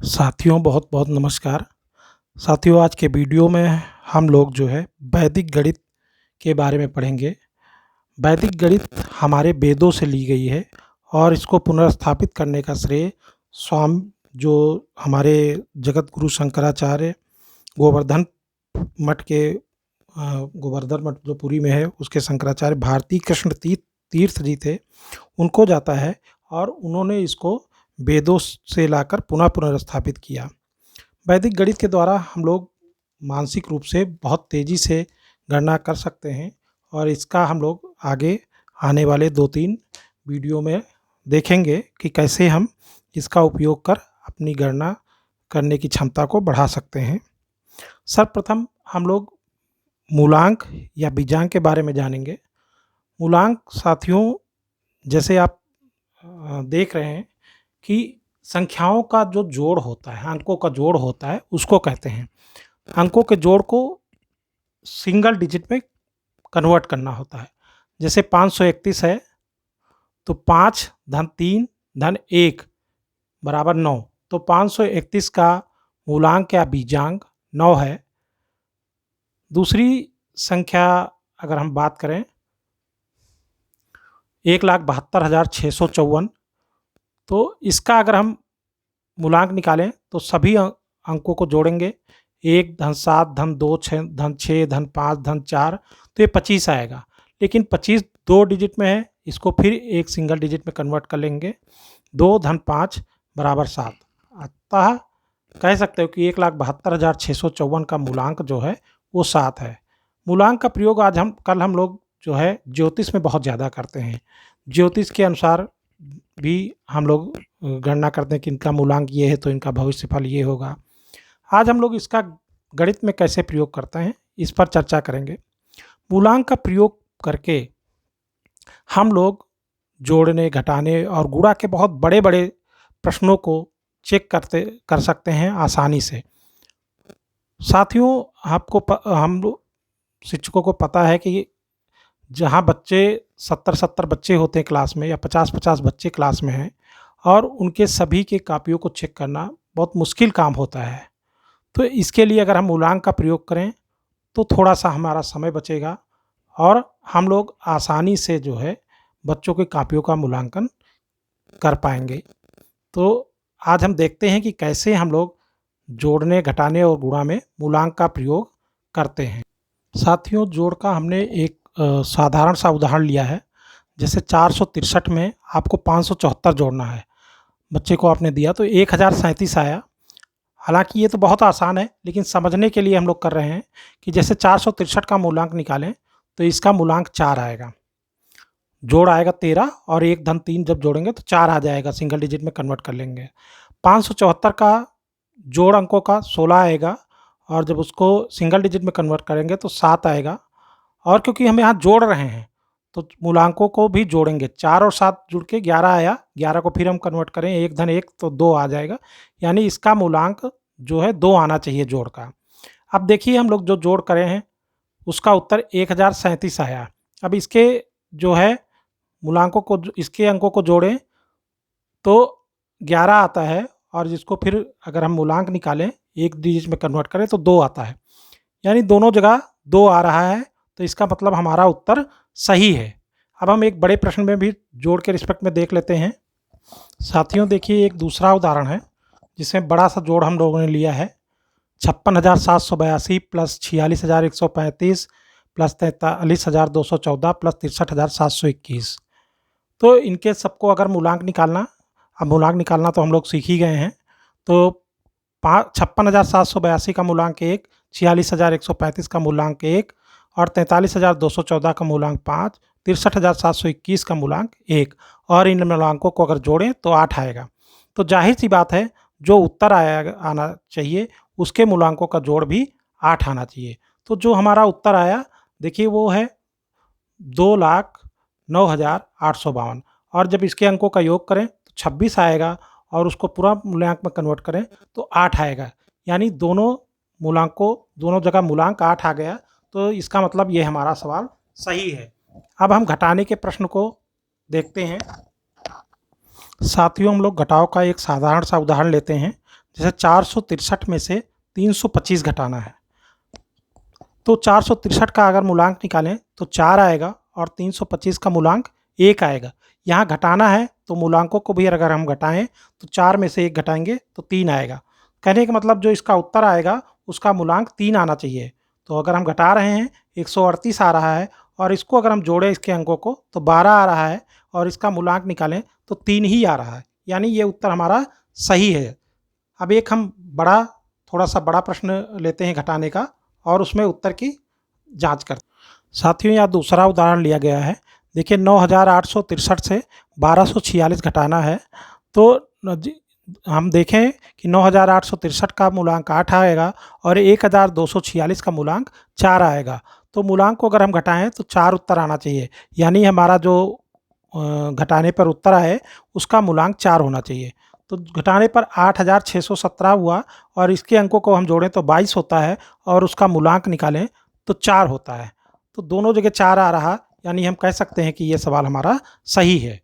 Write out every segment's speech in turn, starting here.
साथियों बहुत बहुत नमस्कार। साथियों आज के वीडियो में हम लोग जो है वैदिक गणित के बारे में पढ़ेंगे। वैदिक गणित हमारे वेदों से ली गई है और इसको पुनर्स्थापित करने का श्रेय स्वाम जो हमारे जगत गुरु शंकराचार्य गोवर्धन मठ के गोवर्धन मठ जो पुरी में है उसके शंकराचार्य भारती कृष्ण तीर्थ जी थे, उनको जाता है और उन्होंने इसको वेदों से लाकर पुनर्स्थापित किया। वैदिक गणित के द्वारा हम लोग मानसिक रूप से बहुत तेज़ी से गणना कर सकते हैं और इसका हम लोग आगे आने वाले 2-3 वीडियो में देखेंगे कि कैसे हम इसका उपयोग कर अपनी गणना करने की क्षमता को बढ़ा सकते हैं। सर्वप्रथम हम लोग मूलांक या बीजांक के बारे में जानेंगे। मूलांक साथियों जैसे आप देख रहे हैं कि संख्याओं का जो जोड़ होता है, अंकों का जोड़ होता है, उसको कहते हैं। अंकों के जोड़ को सिंगल डिजिट में कन्वर्ट करना होता है। जैसे 531 है तो 5 धन 3 धन 1 बराबर 9, तो 531 का मूलांक या बीजांक 9 है। दूसरी संख्या अगर हम बात करें 1,72,654, तो इसका अगर हम मूलांक निकालें तो सभी अंकों को जोड़ेंगे 1 धन 7 धन 2 धन 6 धन 5 धन 4, तो ये 25 आएगा। लेकिन 25 2 डिजिट में है, इसको फिर एक सिंगल डिजिट में कन्वर्ट कर लेंगे, 2 धन 5 बराबर 7। अतः कह सकते हो कि 1,72,654 का मूलांक जो है वो 7 है। मूलांक का प्रयोग कल हम लोग जो है ज्योतिष में बहुत ज़्यादा करते हैं। ज्योतिष के अनुसार भी हम लोग गणना करते हैं कि इनका मूलांक ये है तो इनका भविष्यफल ये होगा। आज हम लोग इसका गणित में कैसे प्रयोग करते हैं इस पर चर्चा करेंगे। मूलांक का प्रयोग करके हम लोग जोड़ने, घटाने और गुणा के बहुत बड़े बड़े प्रश्नों को चेक कर सकते हैं आसानी से। साथियों हम लोग शिक्षकों को पता है कि जहाँ बच्चे 70-70 बच्चे होते हैं क्लास में या 50-50 बच्चे क्लास में हैं और उनके सभी के कापियों को चेक करना बहुत मुश्किल काम होता है। तो इसके लिए अगर हम मूलांक का प्रयोग करें तो थोड़ा सा हमारा समय बचेगा और हम लोग आसानी से जो है बच्चों की कापियों का मूल्यांकन कर पाएंगे। तो आज हम देखते हैं कि कैसे हम लोग जोड़ने, घटाने और गुणा में मूलांक का प्रयोग करते हैं। साथियों जोड़ का हमने एक साधारण सा उदाहरण लिया है। जैसे 463 में आपको 574 जोड़ना है, बच्चे को आपने दिया तो 1037 आया। हालांकि ये तो बहुत आसान है, लेकिन समझने के लिए हम लोग कर रहे हैं कि जैसे 463 का मूलांक निकालें तो इसका मूलांक 4 आएगा, जोड़ आएगा 13 और 1 धन 3 जब जोड़ेंगे तो 4 आ जाएगा, सिंगल डिजिट में कन्वर्ट कर लेंगे। 574 का जोड़ अंकों का 16 आएगा और जब उसको सिंगल डिजिट में कन्वर्ट करेंगे तो 7 आएगा। और क्योंकि हम यहाँ जोड़ रहे हैं तो मूलांकों को भी जोड़ेंगे, 4 और 7 जुड़ के 11 आया, 11 को फिर हम कन्वर्ट करें 1 धन 1 तो 2 आ जाएगा, यानी इसका मूलांक जो है 2 आना चाहिए जोड़ का। अब देखिए हम लोग जो जोड़ करे हैं उसका उत्तर 1037 आया। अब इसके जो है मूलांकों को, इसके अंकों को जोड़ें तो 11 आता है और जिसको फिर अगर हम मूलांक निकालें एक डिजिट में कन्वर्ट करें तो 2 आता है, यानी दोनों जगह 2 आ रहा है, तो इसका मतलब हमारा उत्तर सही है। अब हम एक बड़े प्रश्न में भी जोड़ के रिस्पेक्ट में देख लेते हैं। साथियों देखिए एक दूसरा उदाहरण है जिसमें बड़ा सा जोड़ हम लोगों ने लिया है 56,782 प्लस 46,135 प्लस 43,214 प्लस 63,721। तो इनके सबको अगर मूलांक निकालना, अब मूलांक निकालना तो हम लोग सीख ही गए हैं। तो 56,782 का मूलांक 1, 46,135 का मूलांक 1 और 43,214 का मूलांक 5, 63,721 का मूलांक 1, और इन मूलांकों को अगर जोड़ें तो 8 आएगा। तो जाहिर सी बात है जो उत्तर आना चाहिए उसके मूलांकों का जोड़ भी 8 आना चाहिए। तो जो हमारा उत्तर आया देखिए वो है 2,09,852 और जब इसके अंकों का योग करें तो 26 आएगा और उसको पूरा मूल्यांक में कन्वर्ट करें तो 8 आएगा, यानी दोनों जगह मूलांक 8 आ गया। तो इसका मतलब ये हमारा सवाल सही है। अब हम घटाने के प्रश्न को देखते हैं। साथियों हम लोग घटाव का एक साधारण सा उदाहरण लेते हैं। जैसे 463 में से 325 घटाना है, तो 463 का अगर मूलांक निकालें तो 4 आएगा और 325 का मूलांक 1 आएगा। यहाँ घटाना है तो मूलांकों को भी अगर हम घटाएँ तो 4 में से 1 घटाएँगे तो 3 आएगा। कहने का मतलब जो इसका उत्तर आएगा उसका मूलांक 3 आना चाहिए। तो अगर हम घटा रहे हैं 138 आ रहा है और इसको अगर हम जोड़ें इसके अंकों को तो 12 आ रहा है और इसका मूलांक निकालें तो 3 ही आ रहा है, यानी ये उत्तर हमारा सही है। अब एक हम थोड़ा-सा बड़ा प्रश्न लेते हैं घटाने का और उसमें उत्तर की जाँच करते हैं। साथियों, यहाँ दूसरा उदाहरण लिया गया है। देखिए 9863 से 1246 घटाना है, तो हम देखें कि 9863 का मूलांक 8 आएगा और 1246 का मूलांक 4 आएगा। तो मूलांक को अगर हम घटाएँ तो 4 उत्तर आना चाहिए, यानी हमारा जो घटाने पर उत्तर आए उसका मूलांक 4 होना चाहिए। तो घटाने पर 8617 हुआ और इसके अंकों को हम जोड़ें तो 22 होता है और उसका मूलांक निकालें तो 4 होता है। तो दोनों जगह 4 आ रहा, यानी हम कह सकते हैं कि ये सवाल हमारा सही है।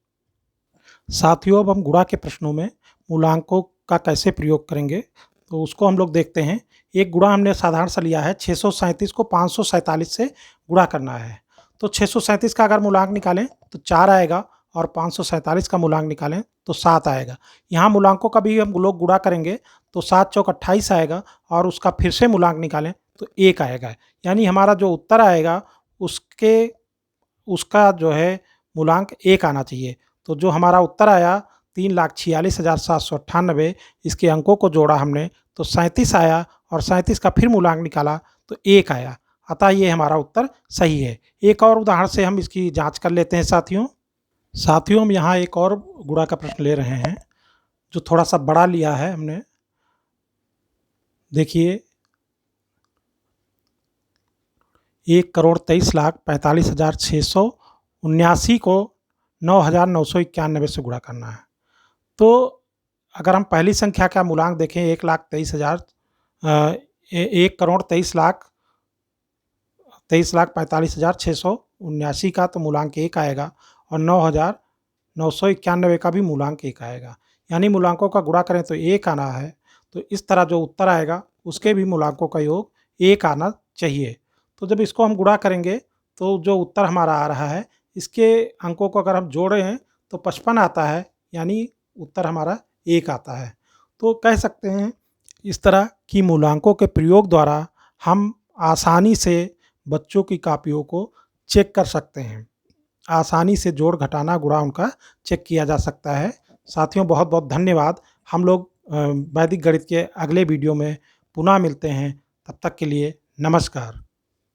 साथियों, अब हम गुणा के प्रश्नों में मूलांकों का कैसे प्रयोग करेंगे तो उसको हम लोग देखते हैं। एक गुणा हमने साधारण सा लिया है, 637 को 547 से गुणा करना है। तो 637 का अगर मूलांक निकालें तो 4 आएगा और 547 का मूलांक निकालें तो 7 आएगा। यहाँ मूलांकों का भी हम लोग गुणा करेंगे तो 7 चौक 28 आएगा और उसका फिर से मूलांक निकालें तो 1 आएगा। यानी हमारा जो उत्तर आएगा उसका जो है मूलांक 1 आना चाहिए। तो जो हमारा उत्तर आया 3,46,798, इसके अंकों को जोड़ा हमने तो 37 आया और 37 का फिर मूलांक निकाला तो 1 आया। अतः ये हमारा उत्तर सही है। एक और उदाहरण से हम इसकी जाँच कर लेते हैं साथियों। हम यहाँ एक और गुणा का प्रश्न ले रहे हैं जो थोड़ा सा बड़ा लिया है हमने। देखिए 1,23,45,679 को 9,991 से गुणा करना है। तो अगर हम पहली संख्या का मूलांक देखें 1,23,45,679 का तो मूलांक 1 आएगा और 9,991 का भी मूलांक 1 आएगा। यानी मूलांकों का गुणा करें तो 1 आना है। तो इस तरह जो उत्तर आएगा उसके भी मूलांकों का योग 1 आना चाहिए। तो जब इसको हम गुणा करेंगे तो जो उत्तर हमारा आ रहा है इसके अंकों को अगर हम जोड़े हैं तो 55 आता है, यानी उत्तर हमारा 1 आता है। तो कह सकते हैं इस तरह की मूलांकों के प्रयोग द्वारा हम आसानी से बच्चों की कॉपियों को चेक कर सकते हैं। आसानी से जोड़ घटाना गुणा उनका चेक किया जा सकता है। साथियों, बहुत बहुत धन्यवाद। हम लोग वैदिक गणित के अगले वीडियो में पुनः मिलते हैं। तब तक के लिए नमस्कार।